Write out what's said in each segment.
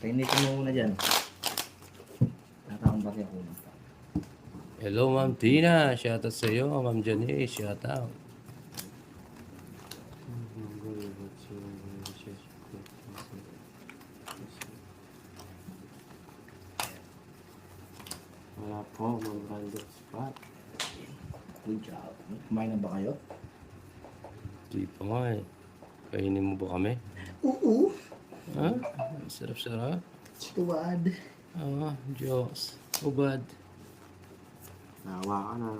Painitin mo muna dyan. Nakakambat ako. Hello, Ma'am Tina. Shoutout sa iyo. Ma'am Janice, shoutout. Wala po, mag-random spot. Good job. Kumain na ba kayo? Di pa nga eh. Kainin mo ba kami? Oo. Ha? Sarap-sarap. Tuwad. Ah, Diyos. Ubad. Nawa ka na.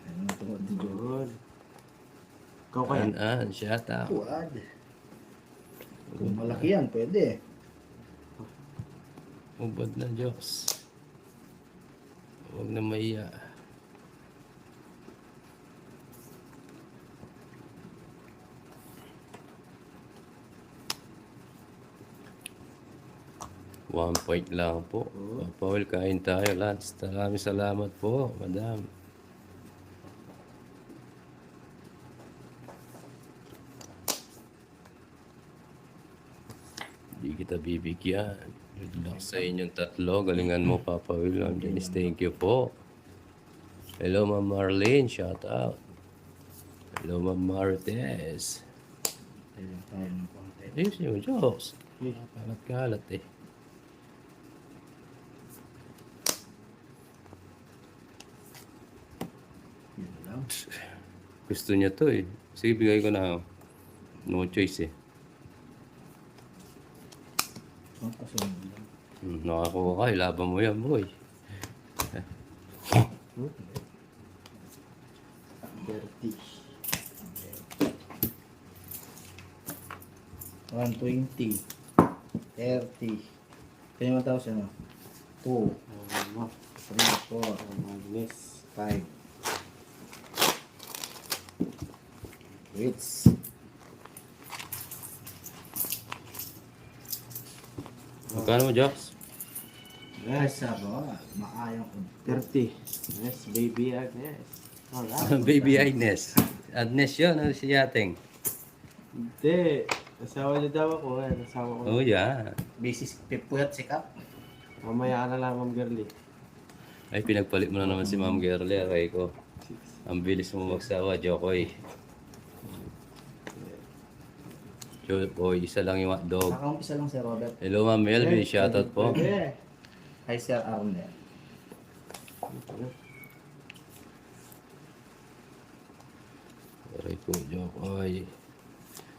Ano tuwad ni Joe? Good. Ikaw kaya? Shoutout. Tuwad. Kung malaki yan, pwede. Ubad na, Diyos. Huwag na maiya. One point lang po. Paul, kain tayo, Lance. Maraming salamat po, madam. Hindi kita bibigyan. Good luck sa inyong tatlo. Galingan mo, Papa Will. Janice, thank you po. Hello, Ma'am Marlene. Shout out. Hello, Ma'am Martes. Ayun tayo ng konti. Ayos yung Diyos. Kalat-kalat eh. Yun lang. Gusto niya to eh. Sige, bigay ko na. No choice eh. Ang kasunod lang. Nakakuha ka, ilaban mo yan, boy. 30. 120. 30. Kaya mo tapos ano? 2, Ano? 3, 4, Magnus. 5. Wits. Magkano mo, Jox? Ay, sabo. Maayang ko. 30. Yes, baby Agnes. Wala. Baby Agnes. Agnes yun, ano si Yating? Hindi. Asawa niya daw ako eh. Asawa ko. Oh, yeah. Basis, pipuyat sikap. Mamaya ka na lang, Ma'am Girlie. Ay, pinagpalit mo na naman si Ma'am Girlie, aray ko. Ang bilis mo magsawa, Jokoy. Jokoy, isa lang yung hotdog. Nakaumpisa lang si Robert. Hello, Ma'am Melvin. Shoutout po. Pwede. Hi, Sir Arnel. Aray ko, Jokoy.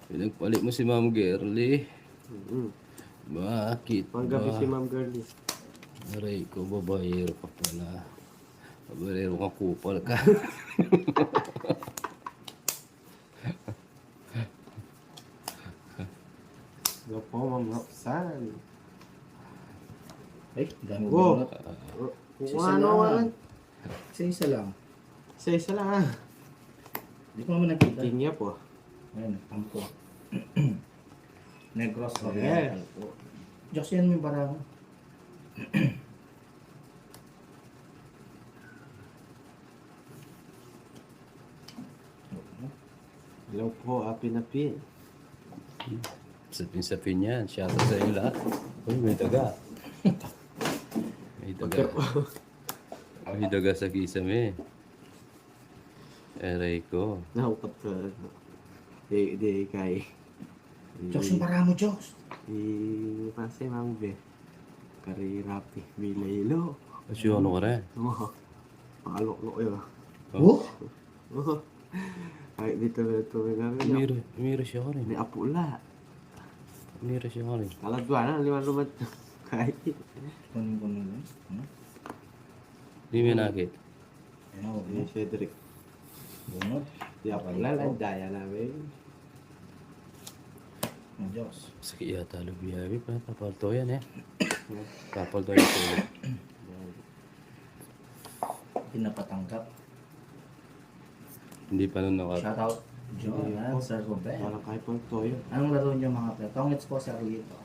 Pinagpalit mo si Ma'am Girlie. Bakit Panggabi ba? si Ma'am Girlie. Aray ko, babayero ka pala. Babayero ka, kupal ka. Hello po, Ma'am Roxanne. Ay, dami Wow. mo. Kung Isa ano lang. man. Isa lang. Isa lang ah. Hindi ko naman nakita. Tingya po. Ayun, tampo. Negros Yes. Oriental po. Diyos yan may barang. Hello po, Apin Apin. Sapin-sapin yan. Shoutout sa iyo lahat. Uy, may daga. May daga. May daga sa kisame. Aray ko. Nahukat ka. Di kay. Diyos yung barang mo, Diyos. Pase Ma'am Be. Kari Rapi. Bilaylo. Kasi ano ka rin? Oh. Pakalok-lok yun. Oh? Oh. Ay, dito may namin. Umiro siya ka rin. May apula. Umiro siya ka rin. Kaladwa na, liwan naman. Kahit. Kunin ko nila. Hindi may nakit. Ayun ako. Ay, Cedric. Bunot. Di ako lalandaya namin. Ang Diyos. Sakit yata lubiyabi pa. Tapalto yan eh. Tapalto yung tulog. Hindi napatanggap. Hindi pa nun nakat. Shout out. John and Sir Robert. Walang kahit pang toyo. Anong laro niyo mga pre? Tongits po Sir Lito.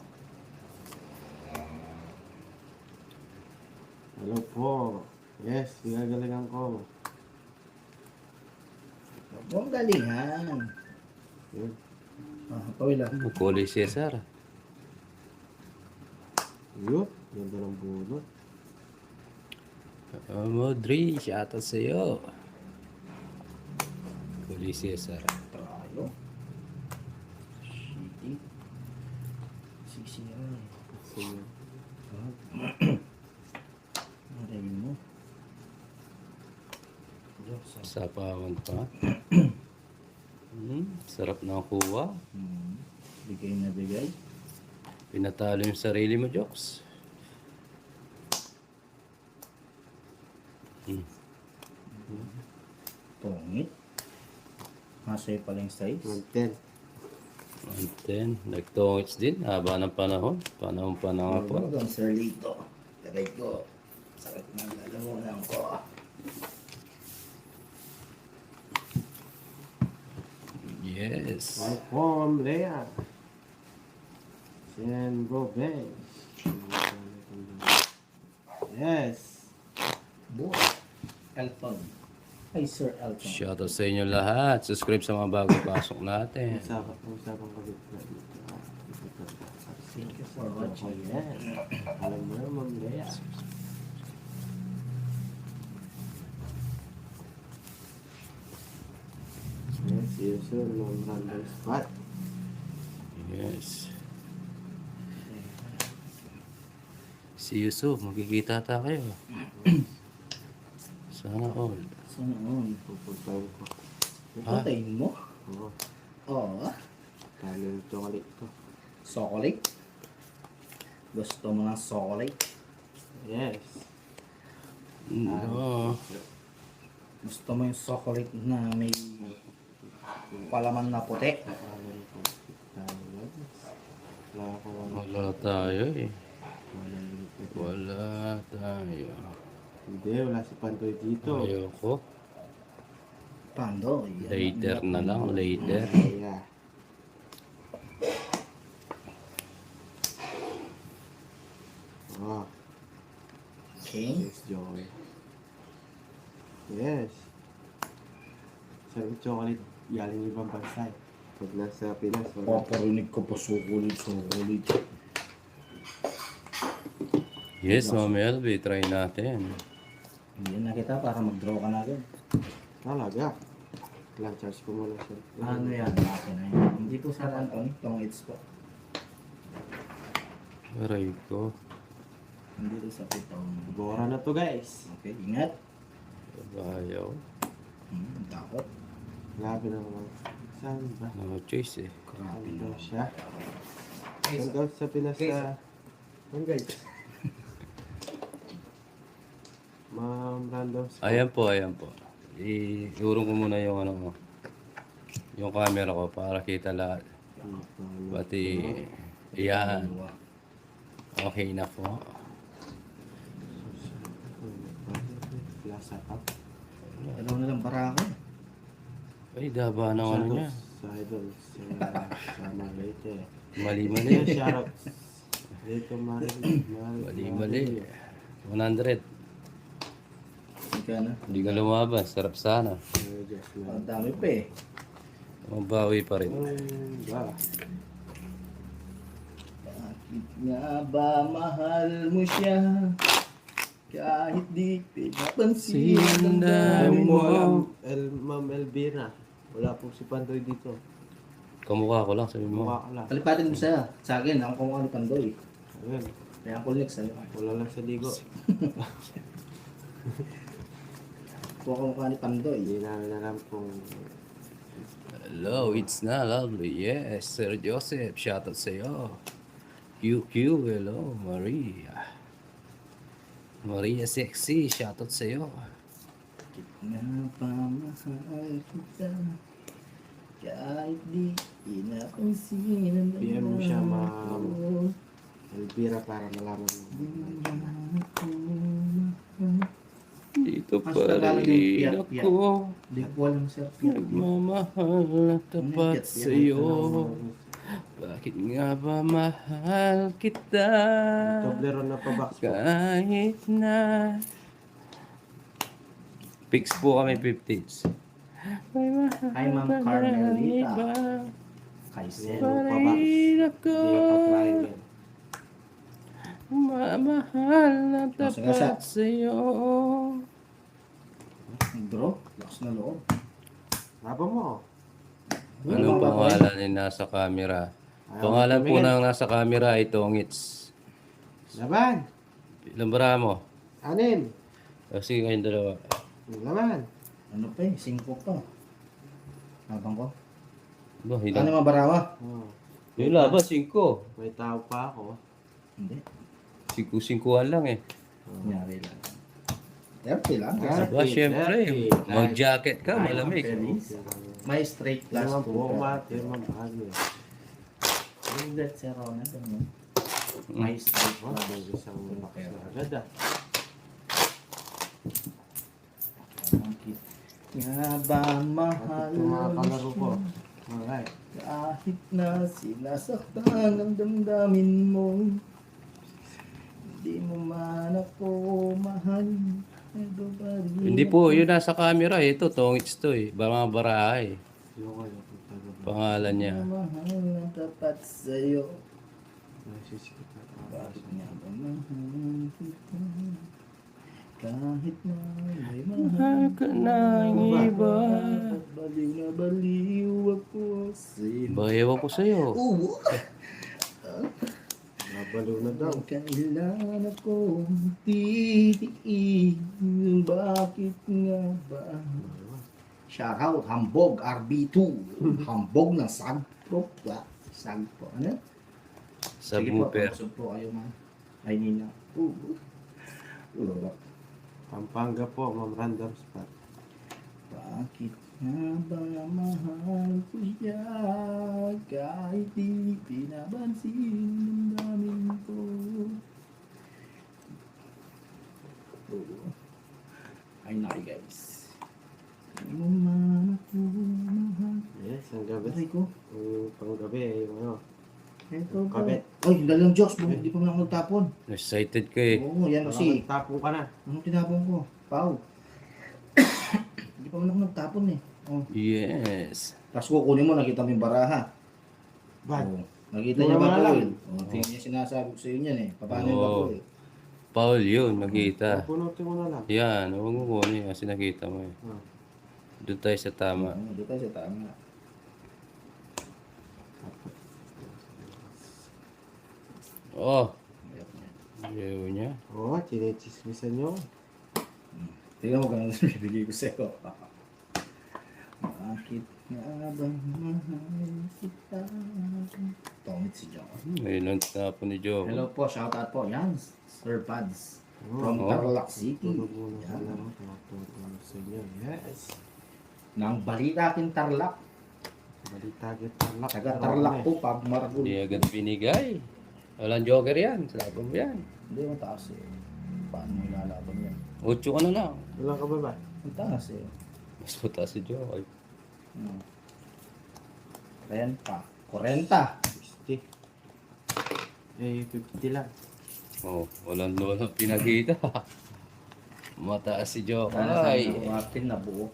Hello po. Yes, ginagalingan ko. Huwag galingan. Yun. Pawilan. Kulay Cesar. Yun. Ganda ng bunot. Modri, shoutout sa'yo. Kulay Cesar. Tayo. Shitty. Sisiyan. Sige. Aray mo. Diyos. Sapawan pa. Sarap na kuha. Bigay na bigay. Pinatalo yung sarili mo, Jokes. Pongit. Masaya pala yung size. 110. 110. Nagtongits din. Haba ng panahon. Panahon pa na nga po. Hanggang Sir Lito. Tagay ko. Sakit ng lalamunan ko. Yes. Malcolm Lea. Sen Robin. Yes. Boy. Elton. Ay, Sir Elton. Shoutout sa inyo lahat. Subscribe sa mga bagong pasok natin. Usapang kabit na dito. Thank you for watching. Yes. Alam mo na, Ma'am Lea. Yes, see you soon, Ma'am Randall Spot. Yes. Si Yusuf, magkikita tayo kayo. Sana all. Sana all. Pupuntahin ko. Patayin mo? Oo. Oo. Kali yung chocolate ko. Chocolate? Gusto mo ng chocolate? Yes. No. Gusto mo yung chocolate na may palaman na puti? Wala tayo eh. Wala tayo. Hindi, wala si Pantoy dito. Ayoko. Pando. Later na lang, later. Yeah. Oh, Okay. yes, Joey. Yes. Sarap chocolate, yaling ibang bansa eh. Pag nasa Pinas, wala. Paparinig ko pa sukulit. Yes, Ma'am LB, try natin. Hindi na kita para mag-draw ka na agad. Talaga. Lang, charge ko muna siya. Ano yan? Akin na yan. Hindi po sa Anton. Tong it's po. Aray ko. Hindi rin sa pitong. Bora na to, guys. Okay, ingat. Bayaw. Takot. Grabe na naman. Saan ba? No choice eh. Grabe Saan na. daw siya? Saan daw sa Pinas sa... Ano, guys? Ma'am Random Spot. Ayan po, ayan po. Iurong ko muna yung ano mo. Yung camera ko para kita lahat. Pati, yan. Okay na po. Plaza Cup. Ano na lang para ako. Ay, daba ng ano niya. Sa idol. Sa Malete. Mali-mali. Ayun, shoutout. Dito, Mali-mali. 100. Ika na. Hindi ka lumabas. Sarap sana. Ang dami pa eh. Mabawi pa rin. Ba? Bakit nga ba mahal mo siya? Kahit di pinapansin ang dami Sabi mo. mo, Ma'am Elvira. Wala po si Pandoy dito. Kamukha ko lang, sabi mo. Mukha ka lang. Palipatin mo sa akin. Ako kung ano pandoy. Ayun. Kaya ako next sa'yo. Wala lang sa ligo. Kung ako mukha ni Pandoy. Hindi namin alam kung... Hello, it's na lovely. Yes, Sir Joseph. Shoutout sa'yo. QQ, hello, Maria. Maria Sexy, shoutout sa'yo. Nga pa mahal kita. Kahit di pinapansin ang PM mo siya, dami Ma'am mo. Elvira, para malaman mo. Dito Mas pa tagalog yung rin piyak-piyak. ako. Hindi ko alam sir. Nagmamahal na tapat sa'yo. Bakit nga ba mahal kita? Toblerone na pa box po. Kahit na fix po kami 15s. Hi, Ma'am Carmelita. Kay Sir. Pa ako. Hindi ka patrahin yan. Mamahal na Nasa gasa. tapat sa'yo. Draw. Lakas na loob. Laban mo. Anong pangalan ni nasa camera? Ayaw Pangalan po tumingin. ng nasa camera ay Tongits. Laban. Ilang bara mo? Anin. Sige kayong dalawa. Laban. Ano pa eh? 5 pa. Habang ko. Ba, Ano ilang? mga barawa? Oh, Yung laban, 5. may tao pa ako. Hindi. 5-5 lang eh. Kunyari lang. 30 lang. Ah. Ba, syempre. 30. Mag-jacket ka, malamig. May straight plus Naman 2. po, mati, mamahal mo. Yung that si Ronald, ano? May straight Oh, plus. may isang malakas na agad ah. Bakit nga ba mahal Ito mga kalaro ko. mo Alright. kahit na sinasaktan ang damdamin mo? Hindi mo man ako mahal. Hindi po, yun nasa camera eh. Ito, Tongits to eh. Mga baraha eh. Yung kayo, punta Pangalan niya. Mahal na tapat sa'yo. Nasisikip na Bakit nga ba mahal kita? Kahit na may mahal Mahal ka ng iba. Baliw na baliw ako sa'yo. Ba, ewan ko sa'yo. Oo! Nabalo na daw. Kailan ako titiin? Bakit nga ba? Shoutout, Hambog, RB2. Hambog ng Sagpro. Sagpro. Ano? Subwoofer. Sige po, kayo man. Ay, nila. Pampanga po, ma'am, random spot. Bakit nga ba mahal ko siya? Kahit di pinabansin ang daming ko. Ay, naki guys. Hindi mo man ako mahal. Yes, ang gabi. Aray ko. Yung panggabi, yung ano. Ito ba? Kabit. Ay, dalang Diyos. Hindi pa man ako nagtapon. Excited ka eh. Oo, yan kasi. Tapo ka na. Anong tinapon ko? Pau. Hindi pa man ako nagtapon eh. Oh. Yes. Tapos kukunin mo, nakita mo yung baraha. Bad. Oh. Nakita niya Wala ba nga po lang. yun? Oh, tingnan niya sinasabi ko sa inyo yan eh. Paano yung Oo. ba po eh? Paul yun, nakita. Punutin mo na lang. Yan, huwag mo kunin kasi nakita mo eh. Ah. Doon tayo sa tama. Doon tayo sa tama. Oh, ayaw niya. Oo, chinichismisan nyo. Tingnan mo ganun sa bibigay ko sa'yo. Bakit nga ba mahal kita? Tongit si John. Ngayon ang tapo ni Joe. Hello po, shout out po. Yan, Sir Pads. From Oh. Tarlac City. Tulog mo na Yan. lang. Tulog sa inyo. Yes. Nang balita aking Tarlac. Balita kita lang. Taga Tarlac po, Pag Maragul. Hindi agad binigay. Walang joker yan. Salaban mo yan. Hindi, mataas eh. Paano mo ilalaban yan? 8 ka na lang. Wala ka ba ba? Mataas eh. Mas mataas si Joe. Ay, Hmm. 40. 40. 60. Eh, 50 lang. oh, walang pinakita. Mataas si Joe. Ay. Ay, Martin na buo.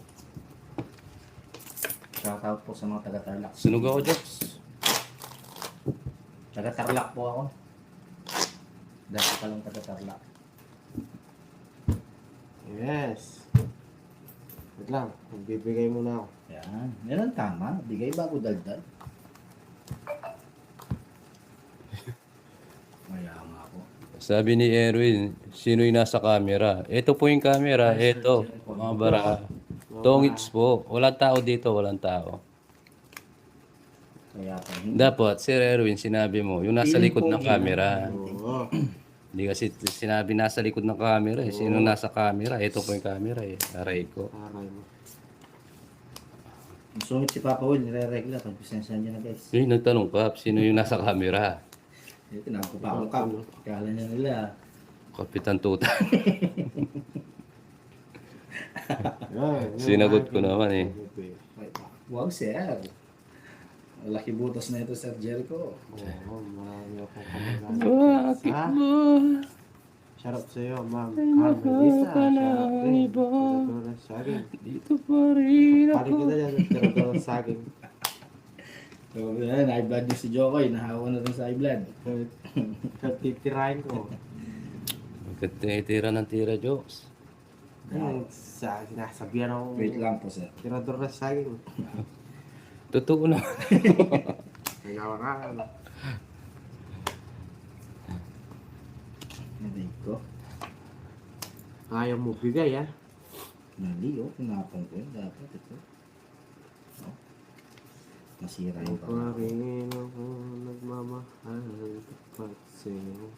Shoutout po sa mga taga-Tarlac. sunog ako, Jobs. Taga-Tarlac po ako. Dati pa lang taga-Tarlac. Yes. Wait lang. Magbibigay muna ako. Yan. Yan ang tama. Bigay bago daldal. Mayama ako. Sabi ni Erwin, sino yung nasa camera? Ito po yung camera. Ito, mga bara. Tongits po. Walang tao dito, walang tao. Kaya pa hindi. Dapat, Sir Erwin, sinabi mo, yung nasa likod ng camera. Oo. Hindi kasi sinabi nasa likod ng camera eh. Sino nasa camera? Ito po yung camera eh. Aray ko. Aray mo. Ang sungit si Papa Will, nire-regla. Pag-presensya niya na guys. Yung nagtanong pa, sino yung nasa camera? Tinawag ko pa ako kap. Kala niya nila. Kapitan Tuta. Yan, Sinagot ko naman eh. Wow, sir. Malaki butas na ito, Sir Jericho. Oo, marami akong kamagana. Bakit mo? Shoutout sa iyo, ma'am. Carmelisa. Shoutout rin. iba? Tiradora saging. Dito pa rin Paling ako. kita dyan, tiradora saging. So, yan, high blood yung si Jokoy. Nahawa na rin sa high blood. Titirahin ko. Magkatitira ng tira, Jokes. Sa sinasabihan ako. Wait lang po, sir. Tirador na saging. Totoo na. Nagawa ka. Aray ko. Ayaw mo bigay, ha? Mali, oh. Pinapang ko yun. Dapat ito. Oh. Nasira yung Pa rin ako nagmamahal tapat sa'yo.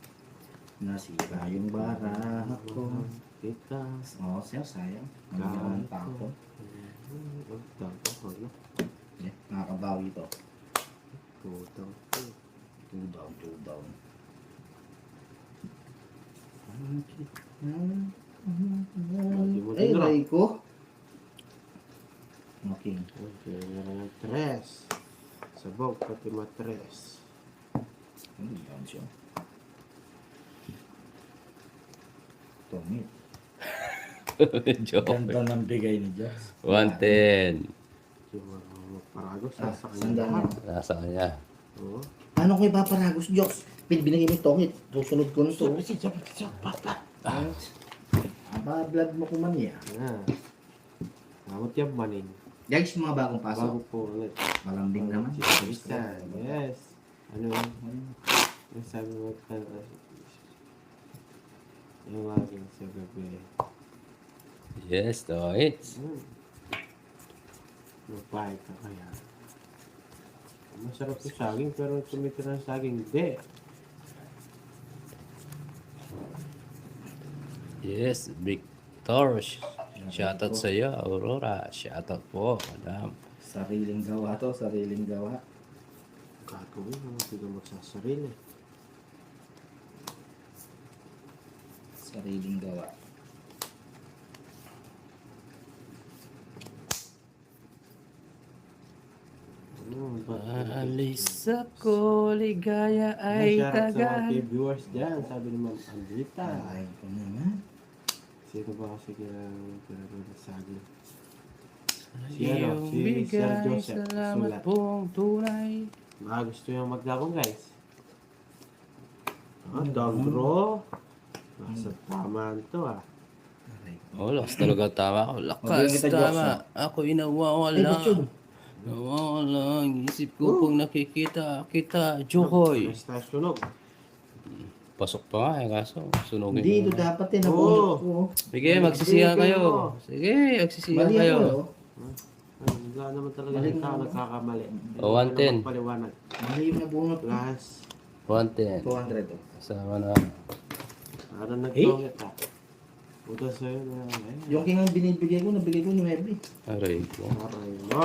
Nasira yung baraha ko. Kita. Oh, sir, sayang. Magiging ang tapo. Tapos, ano? Yeah, nakakabawi ito. Putang. 2 down, 2 down. Ay, ray ko. Okay. Okay, meron ng tres. Sabog, pati matres. Ano yan siya? Tumit. Joke. Ganda ng bigay ni Joss. 110. Yung mga paragos, Ah, nasa kanya sandaan lahat. na. Nasa kanya. Oo. Ano ko ipaparagos, Joss? Binigay mo yung tongit. Susunod ko nito. Aba, blood mo kumani ah. Ah. Kamot yung manin. Guys, mga bagong Bago pasok. po ulit. Malambing naman. Isa, yes. Ano yun? Yung sabi mo yung aking sa gabi. Yes, Toits. Mapahit ka kaya. Masarap yung saging pero tumitira ng saging. Hindi. Yes, Victor. Shoutout sa iyo, Aurora. Shoutout po, madam. Sariling gawa to, sariling gawa. Gagawin mo, hindi ka magsasarili. Sariling gawa. Ano ba? Alis ako, ligaya ay Shoutout sa mga tagal. viewers dyan, sabi ni Ma'am Andrita. Ay, ko naman. Sino ba kasi kailangan ng saging? Iyong Si Sir bigay, Joseph salamat Sulat. pong tunay. Mga gusto yung maglabong guys. Dogro. Nasa tamaan to ah. Aray ko. Oh, lakas talaga tama ako. Magaling Lakas kita, Jokes, tama. Ako Ay, inawawala. ba't yun? Nawawala ang isip ko pag nakikita kita, Jokoy. Basta sunog. Pasok pa nga eh, kaso sunogin Hindi, mo ito naman. dapat eh. Nabunot ko. Sige, magsisihan Hindi, kayo. mo. Sige, magsisihan Mali kayo. ako, oh. Ay, wala naman talaga Mali yung tao mo. nagkakamali. O, 110. Paliwanag. Mali yung nabunot ko. Plus, 110. 200 to. Kasama na. ano nagtongit ah. Utos sa'yo na eh. Yung king ang binibigay ko, nabigay ko 9. Aray ko. Aray mo.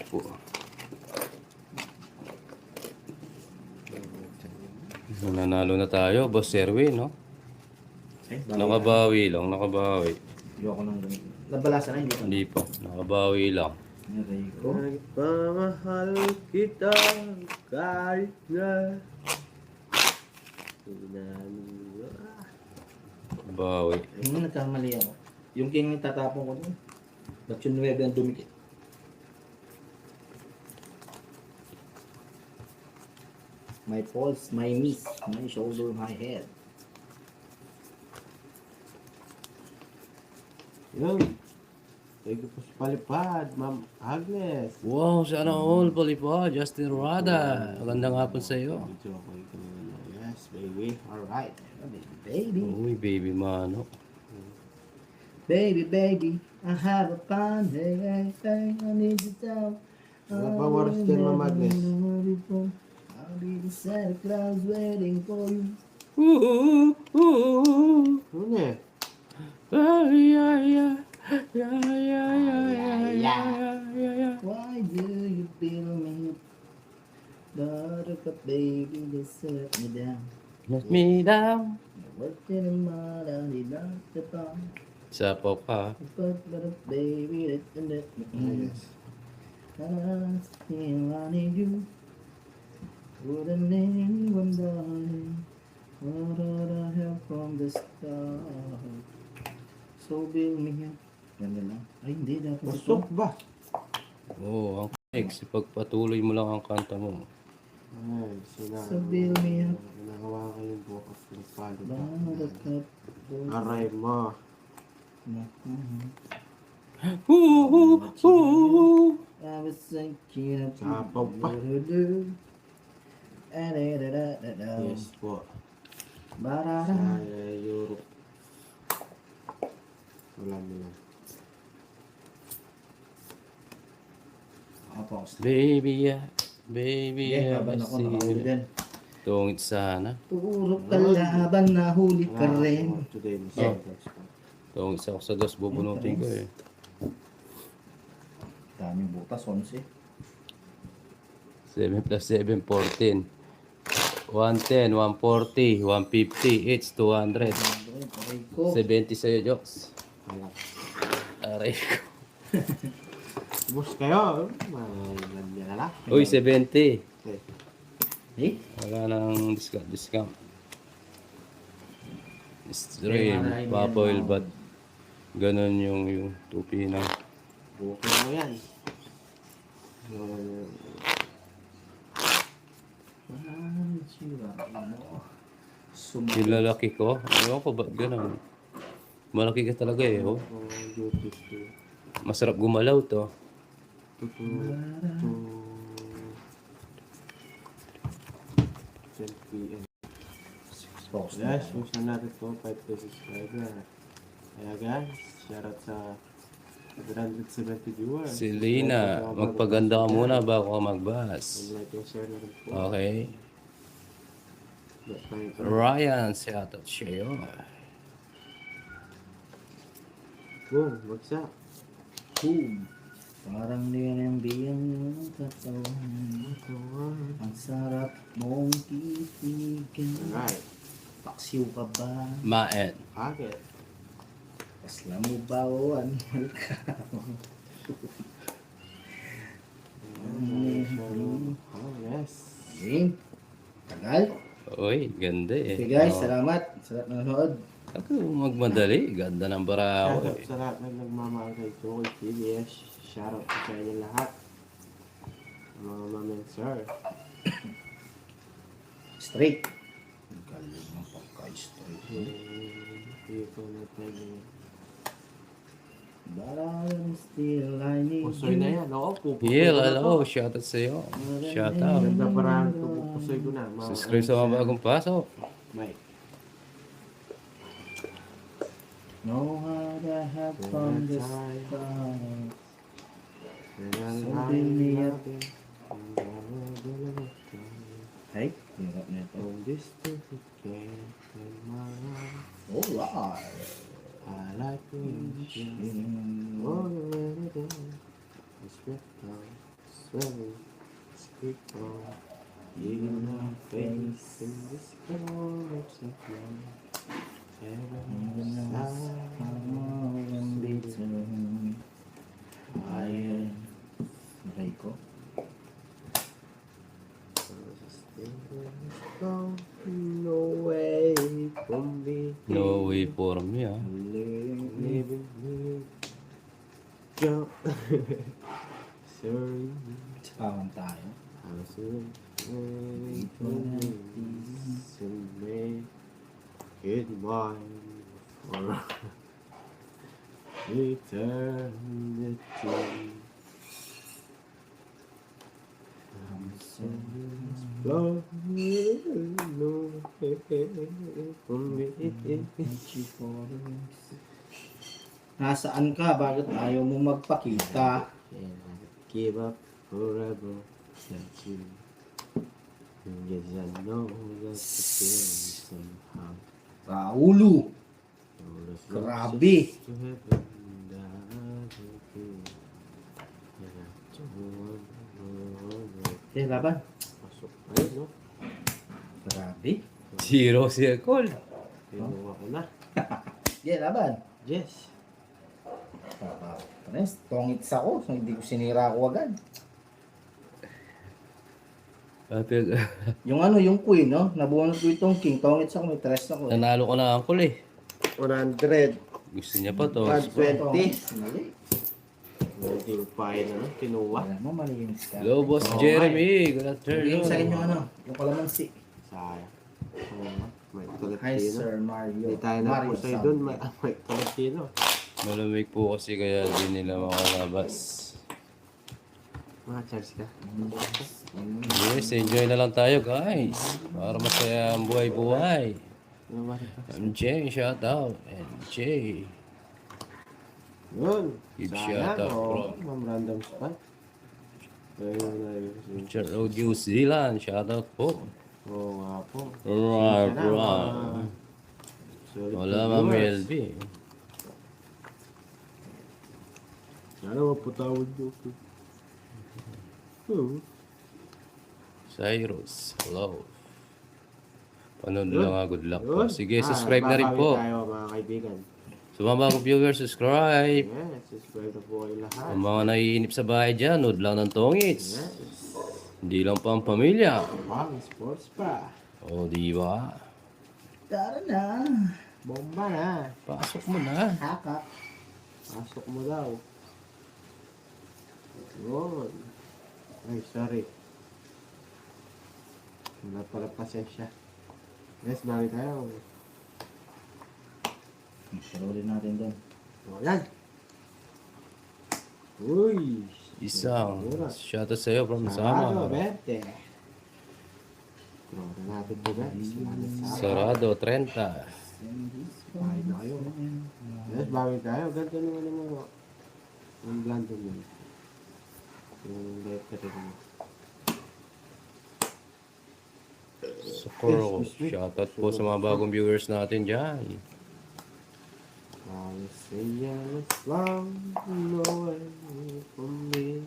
Po. Nanalo na tayo, Boss Erwin, no? Nakabawi lang, nakabawi. Ayoko nang ganito. Nabalasan na, hindi ko. Hindi pa, nakabawi lang. Aray ko. Nagpamahal kita kahit na Bawi. Yung nagkamali ako. Yung king ang tatapon ko dun. Ba't yung 9 ang dumikit? My pulse, my knees, my shoulder, my head. Yun. Thank you po sa palipad, Ma'am Agnes. Wow, sana all pali po, Justin Rada. Magandang hapon sa iyo. Medyo ako ito na. Yes, baby. Alright. Baby, Uy, baby mano. baby, baby, I have a plan. Hey, hey, hey, I need to tell. Wala pa oras dyan, Ma'am Agnes. I'll be the Santa Claus waiting for you. Ano eh? Ay, ay, ay. Ay, ay, ay, ay, ay, ay. Why do you feel me? Buttercup baby, just let me down. Let me down. Working in my down, he locked the bar. Isa po pa. But baby, let me Yes. I still I need you. Wouldn't anyone, darling. What would I have from the start? So build me up. Ganda lang. Ay, hindi. Dapat ito. Pasok ba? Oo, ang Next, ipagpatuloy mo lang ang kanta mo. Ay, sila. Sabihin niya. Nagawa ko yung bukas ng palo. Bakit ka? Aray mo. I was thinking of Sapaw pa. Yes po. Barara. Sa Europe. Wala mo lang. Baby, yeah. Baby, Yeah, yeah. habang ako nakahuli din. Tungit sana. Puro kalaban na huli ka rin. Today, Miss Oh. Sanders. Tungit sa ako sa dos, bubunutin ko eh. Daming butas, 11. 7 plus 7, 14. 110, 140, 150, it's 200. Aray ko. 70 sa'yo, Jokes. Alak. Aray ko. Bus kayo. Malagyan na lang. Uy, 70. Okay. Eh? Wala nang discount. Stream, papoil, but ganun yung tupi ng Bukid mo yan. Kilalaki ko. Ewan ko ba't ganun. Malaki ka talaga eh. Oh. Duties to Masarap gumalaw to. 10 p.m. Yes, kung natin po 5 to subscriber. Kaya guys, shoutout sa 170 viewers. Si Lina, magpaganda ka muna bago ka magbas. Like and share na rin po. Okay. That time po. Ryan, shoutout sa'yo. Boom, bagsak. Boom. Parang linambihan yung katawan. Ang sarap mong titigan. Alright. Paksiw ka ba? Maed. Bakit? Kasla mo ba o animal ka? Oh, yes. Game. Tagal. Uy, ganda eh. Okay guys, Oh. salamat. Sarap na nanood. Ako magmadali. Ganda ng barako Shoutout eh. sa lahat ng nagmamahal kay Joey TBS. Shoutout po sa inyo lahat. Mga mamen, sir. Straight. Ang galing ng pagka-straight. Hindi ko na tayo. But still I need Pusoy na yan. Oo, pupusoy Yeah, ko na hello. to. Shoutout sa'yo. Shoutout. Ganda parang ito, pupusoy ko na. Subscribe sa mga bagong pasok. Mike. Know how to have fun this time. Sabi niya. Ay, hirap na ito. From this to the game, in my life, Alright. I like when you shine. Oh, the way it is. It's ripped on, swelling, speak on. You know, face in this corpse of love. Heaven Ayan. Aray ko. no way from me. No way for me ah. Living me. Jump. Sorry. Sapawan tayo. How soon may make it mine for eternity. I'm so blown no way from me. Nasaan ka? Bakit ayaw mo magpakita? And I give up forever that you. Yes, I know that the feeling somehow. Raulo! So Grabe! to heaven that I will be. And I don't wanna Okay, laban. pasok tayo, no? Grabe. Zero circle. Pinuha ko na. Okay, laban. Yes. Pares, tongits ako. So, hindi ko sinira ako agad. Yung ano, yung queen, no? Nabunod ko itong king. Tongits ako, may tres ako. Nanalo ko na angkol eh. 100. Gusto niya pa to. 120. Mali. Hindi upahin na, kinuha. Wala mo, malinis ka. Hello, Boss Oo, Jeremy. Good Bigay sa inyo afternoon. yung kalamansi. Sayang. Oo nga, may Hi Tolentino. Sir Mario. Hindi tayo Mario nagpusay Sam. doon, may Tolentino. Malamig po kasi kaya di nila makalabas. Mga Charles ka. Yes, enjoy na lang tayo guys. Para masaya ang buhay-buhay. Ano ba ito? MJ, shout out. MJ. Yun. Give Sayang, shout out, oo. bro. Ma'am random spot. Ayun na yun. Richard Road, New Zealand. Shout out po. Oo nga po. Right, Sana, right. solid Wala viewers. Ma'am LB. Sana mapatawad niyo po. Cyrus, hello. Panood Yun. lang nga, good luck po. Yun. Sige, subscribe na rin babawi po. tayo mga kaibigan. Sa mga bagong viewers, subscribe. Yes, subscribe na po kayo lahat. Ang mga naiinip sa bahay dyan, nood lang ng tongits. Yes. Hindi lang pa ang pamilya. Pang sports pa. O, di ba? Tara na. Bomba na. Pasok mo na. Haka. Pasok mo daw. Yun. Ay, sorry. Wala pala pasensya. Yes, bawi tayo. Sarulin natin doon. O, yan. Uy. Isang shoutout sa'yo from Sarado, Sama. 20. Trono natin po guys. Salamat sa Sarado, 30. bahay na kayo. Yes, bawi tayo. Ganito naman yung mga ang blando mo. Yung letter mo. Socorro. Shoutout po sa mga bagong viewers natin dyan. I say yes, long no way from me.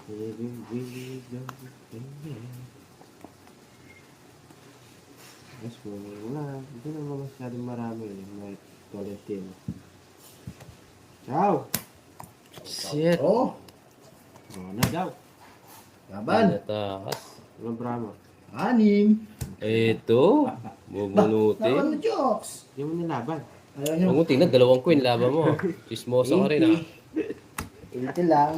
Baby, we don't yes, wala. Hindi naman masyadong marami. May Tolentino. Ciao! Shit. Oh, Na daw. laban. Taas. Walang drama. 6. Ito. Laban Bubunutin. mo jokes. Hindi mo nilaban. Ayaw nyo. Huwag mo tingnan, 2 queen laban mo. Chismosa ka rin ah. 80 lang.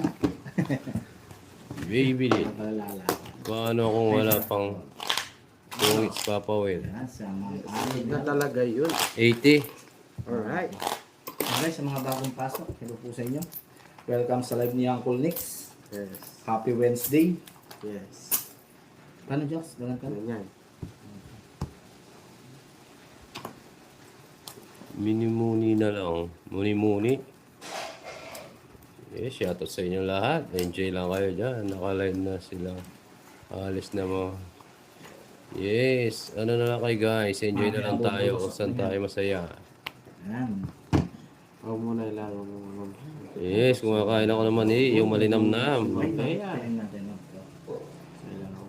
Baby. Nakalala. Paano kung wala pang tungits Papa Will? Sa mga amin. Na talaga yun. 80. Alright. Okay, sa mga bagong pasok, hello po sa inyo. Welcome sa live ni Uncle Nix. Yes. Happy Wednesday. Yes. Paano, Jox? Ganun ka? Ganyan. Muni-muni na lang. Muni-muni. Yes, shoutout sa inyo lahat. Enjoy lang kayo dyan. Nakalive na sila. Alis na mo. Yes. Ano na lang kayo guys. Enjoy na lang tayo kung saan tayo masaya. Yan. Huwag mo na ilangan mo. Yes, kumakain ako naman yung malinamnam. Okay, Tingnan natin. Kailangan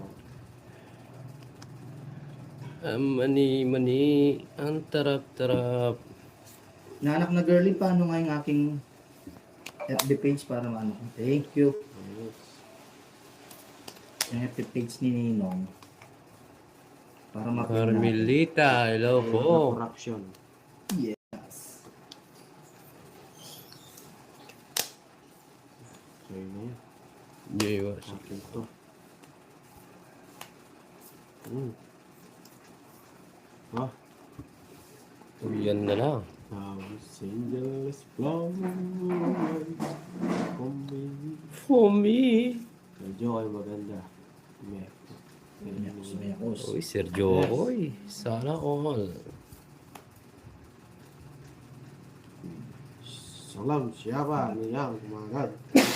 mo. Mani, ang tarap-tarap. Nanak na girly, paano nga yung aking FB page para maano ko? Thank you. Yes. Yung FB page ni Ninong. Para mapin natin. Carmelita, hello po. Corruption. Yes. So yun na yun. Yes. Akin to. Ah, Yan na lang. single is flowers from me. For me. Medyo kayo maganda. Sumiyakos. Uy, Sergio Oy. Sana all. Salam siapa yang kumagat.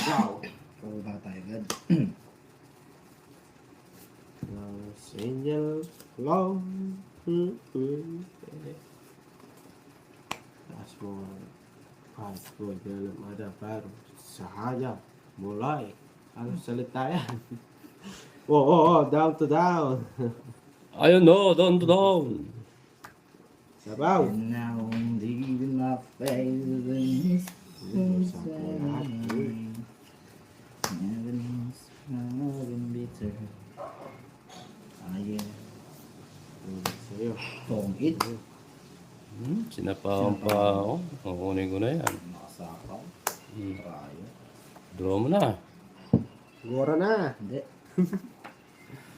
Ciao. Pababa tayo agad. Angel flow. Taas mo kahit po dalam ada baru sahaja mulai harus salita yan. Oh, down to down. Ayun no, down to down. Sabaw. And now I'm leaving my face. Sa po lahat. Uy. Heaven's smiling bitter. Ayun. Sa'yo. Tong it. Sinapawan pa ako. Kukunin ko na yan. Nakasakaw. Hmm. Rayo. Draw mo na. Gora na. Hindi.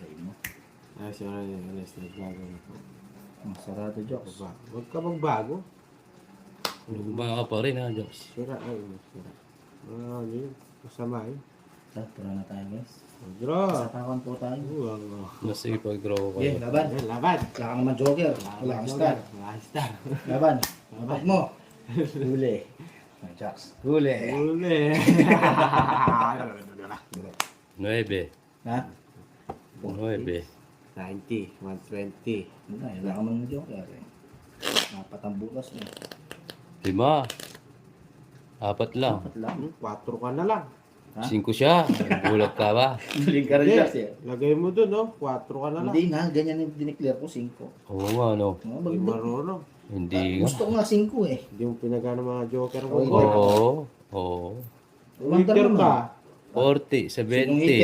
Ay mo. Ay, siya na yung alas na bago na po. Ang sarado jokes. Huwag ka magbago. Lugba ka pa rin ha, Diyos. Sira, ay, sira. Ano yun? Masama yun. Tara na tayo guys. Draw. Satakan po tayo. Nasipag-draw ko. Okay, laban. Ayan, laban. Wala ka naman joker. Wala kang star. Wala kang star. Laban. Laban mo. Huli. Ang jocks. Huli. Uli. 9. Ha? 9. 90, 120. Wala ka naman joker eh. Apat ang bukas mo. 5. 4 lang. Apat lang. 4 ka na lang. 5 siya. Bulag ka ba? Hindi ka rin jocks eh. Lagay mo dun, no? 4 ka na lang. Hindi na, ganyan yung dineclare ko, 5. Oo nga, no. Hindi marunong. Hindi nga. Gusto ko nga 5 eh. Hindi mo pinagana mga joker mo. Oo. Oo. Oo. Umandar Winter naman. ka. 40, Sinong 70.